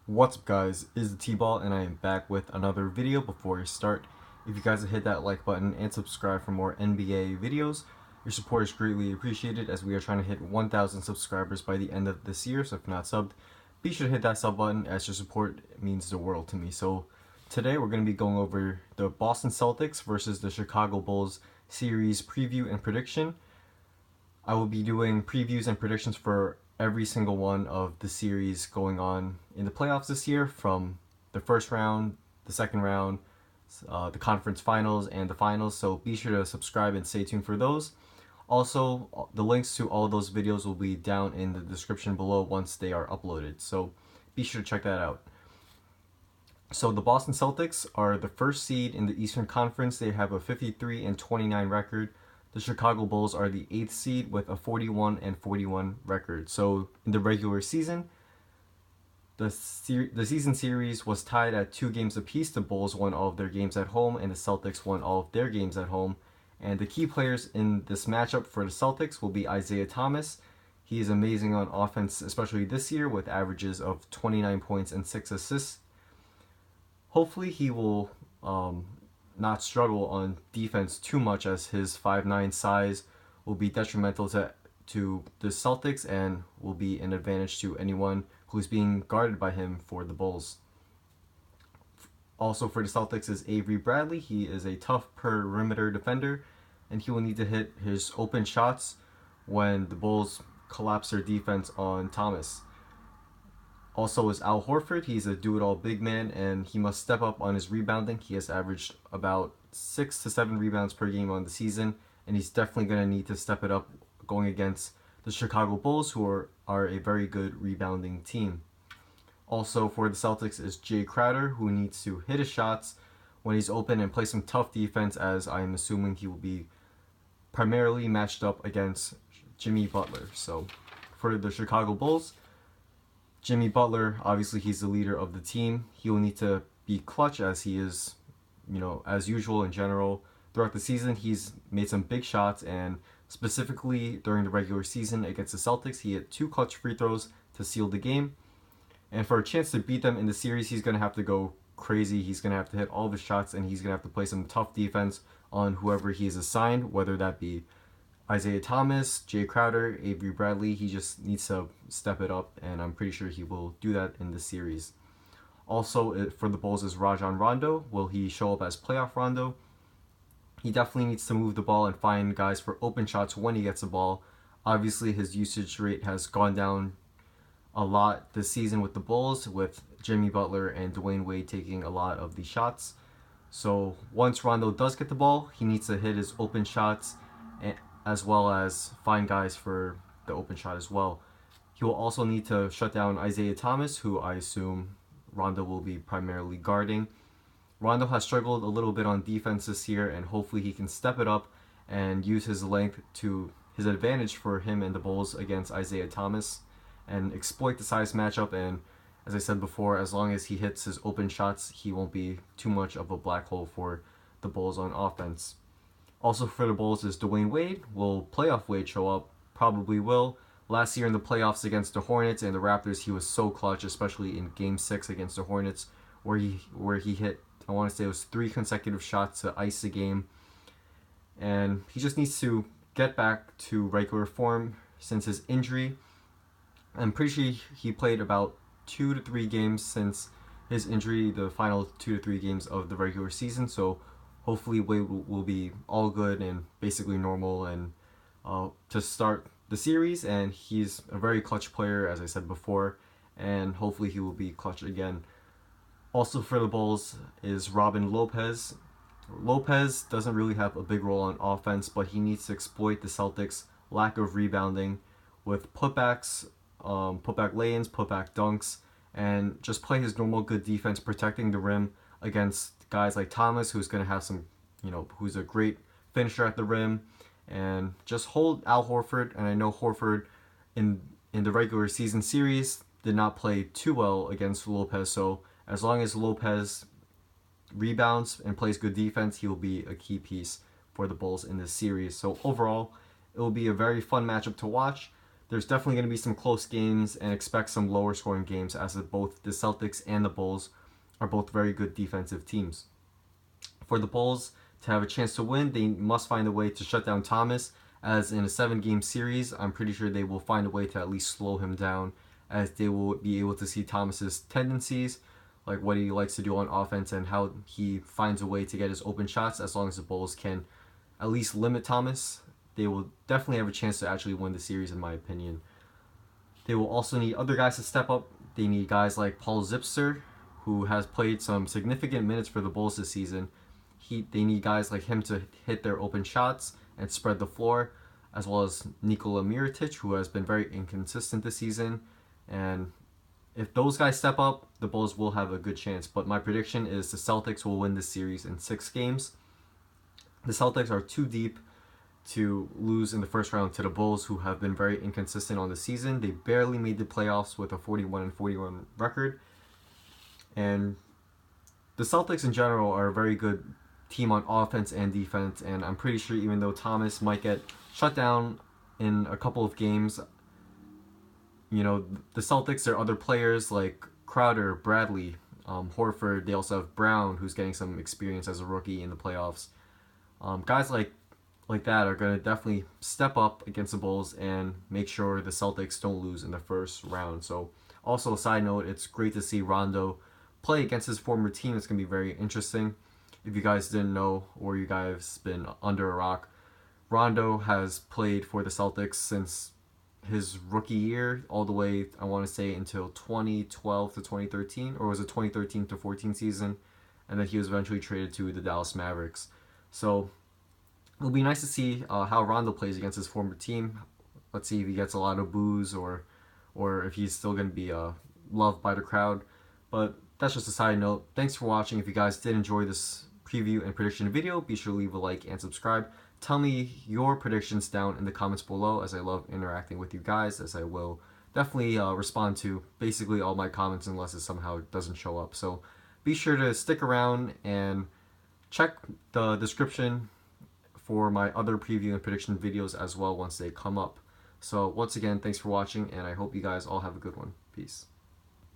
What's up guys, it is the T-Ball and I am back with another video. Before we start, if you guys would hit that like button and subscribe for more NBA videos, your support is greatly appreciated as we are trying to hit 1,000 subscribers by the end of this year. So if you're not subbed, be sure to hit that sub button as your support means the world to me. So today we're going to be going over the Boston Celtics versus the Chicago Bulls series preview and prediction. I will be doing previews and predictions for every single one of the series going on in the playoffs this year, from the first round, the second round, the conference finals, and the finals. So be sure to subscribe and stay tuned for those. Also, the links to all of those videos will be down in the description below once they are uploaded. So be sure to check that out. So the Boston Celtics are the first seed in the Eastern Conference. They have a 53-29 record. The Chicago Bulls are the 8th seed with a 41-41 record. So in the regular season, the season series was tied at 2 games apiece. The Bulls won all of their games at home, and the Celtics won all of their games at home. And the key players in this matchup for the Celtics will be Isaiah Thomas. He is amazing on offense, especially this year, with averages of 29 points and 6 assists. Hopefully he will not struggle on defense too much, as his 5'9" size will be detrimental to the Celtics and will be an advantage to anyone who's being guarded by him for the Bulls. Also for the Celtics is Avery Bradley. He is a tough perimeter defender, and he will need to hit his open shots when the Bulls collapse their defense on Thomas. Also is Al Horford. He's a do-it-all big man, and he must step up on his rebounding. He has averaged about 6 to 7 rebounds per game on the season, and he's definitely going to need to step it up going against the Chicago Bulls, who are a very good rebounding team. Also for the Celtics is Jay Crowder, who needs to hit his shots when he's open and play some tough defense, as I am assuming he will be primarily matched up against Jimmy Butler. So for the Chicago Bulls, Jimmy Butler, obviously he's the leader of the team. He will need to be clutch, as he is, as usual in general. Throughout the season, he's made some big shots, and specifically during the regular season against the Celtics, he hit 2 clutch free throws to seal the game. And for a chance to beat them in the series, he's going to have to go crazy. He's going to have to hit all the shots, and he's going to have to play some tough defense on whoever he is assigned, whether that be Isaiah Thomas, Jay Crowder, Avery Bradley. He just needs to step it up, and I'm pretty sure he will do that in the series. Also for the Bulls is Rajon Rondo. Will he show up as playoff Rondo? He definitely needs to move the ball and find guys for open shots when he gets the ball. Obviously his usage rate has gone down a lot this season with the Bulls, with Jimmy Butler and Dwayne Wade taking a lot of the shots. So once Rondo does get the ball, he needs to hit his open shots, as well as find guys for the open shot as well. He will also need to shut down Isaiah Thomas, who I assume Rondo will be primarily guarding. Rondo has struggled a little bit on defense this year, and hopefully he can step it up and use his length to his advantage for him and the Bulls against Isaiah Thomas, and exploit the size matchup. And as I said before, as long as he hits his open shots, he won't be too much of a black hole for the Bulls on offense. Also for the Bulls is Dwayne Wade. Will playoff Wade show up? Probably will. Last year in the playoffs against the Hornets and the Raptors, he was so clutch, especially in Game 6 against the Hornets, where he hit, I want to say it was 3 consecutive shots to ice the game. And he just needs to get back to regular form since his injury. I'm pretty sure he played about 2 to 3 games since his injury, the final 2 to 3 games of the regular season. So hopefully Wade will be all good and basically normal and to start the series. And he's a very clutch player, as I said before, and hopefully he will be clutch again. Also for the Bulls is Robin Lopez. Lopez doesn't really have a big role on offense, but he needs to exploit the Celtics' lack of rebounding with putbacks, putback lay-ins, putback dunks, and just play his normal good defense, protecting the rim against guys like Thomas, who's going to have some, who's a great finisher at the rim, and just hold Al Horford. And I know Horford in the regular season series did not play too well against Lopez, so as long as Lopez rebounds and plays good defense, he will be a key piece for the Bulls in this series. So overall, it will be a very fun matchup to watch. there's definitely going to be some close games, and expect some lower scoring games, as both the Celtics and the Bulls are both very good defensive teams. For the Bulls to have a chance to win, they must find a way to shut down Thomas, as in a 7-game series, I'm pretty sure they will find a way to at least slow him down, as they will be able to see Thomas's tendencies, like what he likes to do on offense and how he finds a way to get his open shots. As long as the Bulls can at least limit Thomas, they will definitely have a chance to actually win the series, in my opinion. They will also need other guys to step up. They need guys like Paul Zipser, who has played some significant minutes for the Bulls this season. They need guys like him to hit their open shots and spread the floor, as well as Nikola Mirotic, who has been very inconsistent this season. And if those guys step up, the Bulls will have a good chance. But my prediction is the Celtics will win this series in 6 games. The Celtics are too deep to lose in the first round to the Bulls, who have been very inconsistent on the season. They barely made the playoffs with a 41-41 record. And the Celtics in general are a very good team on offense and defense, and I'm pretty sure even though Thomas might get shut down in a couple of games, you know, the Celtics, there are other players like Crowder, Bradley, Horford. They also have Brown, who's getting some experience as a rookie in the playoffs. Guys like that are going to definitely step up against the Bulls and make sure the Celtics don't lose in the first round. So also, a side note, it's great to see Rondo play against his former team. It's going to be very interesting. If you guys didn't know, or you guys been under a rock, Rondo has played for the Celtics since his rookie year, all the way, I want to say, until 2012 to 2013, or was it 2013 to 14 season, and then he was eventually traded to the Dallas Mavericks. So it'll be nice to see how Rondo plays against his former team. Let's see if he gets a lot of boos, or if he's still going to be loved by the crowd. But that's just a side note. Thanks for watching. If you guys did enjoy this preview and prediction video, be sure to leave a like and subscribe. Tell me your predictions down in the comments below, as I love interacting with you guys, as I will definitely respond to basically all my comments unless it somehow doesn't show up. So be sure to stick around and check the description for my other preview and prediction videos as well once they come up. So once again, thanks for watching, and I hope you guys all have a good one. Peace.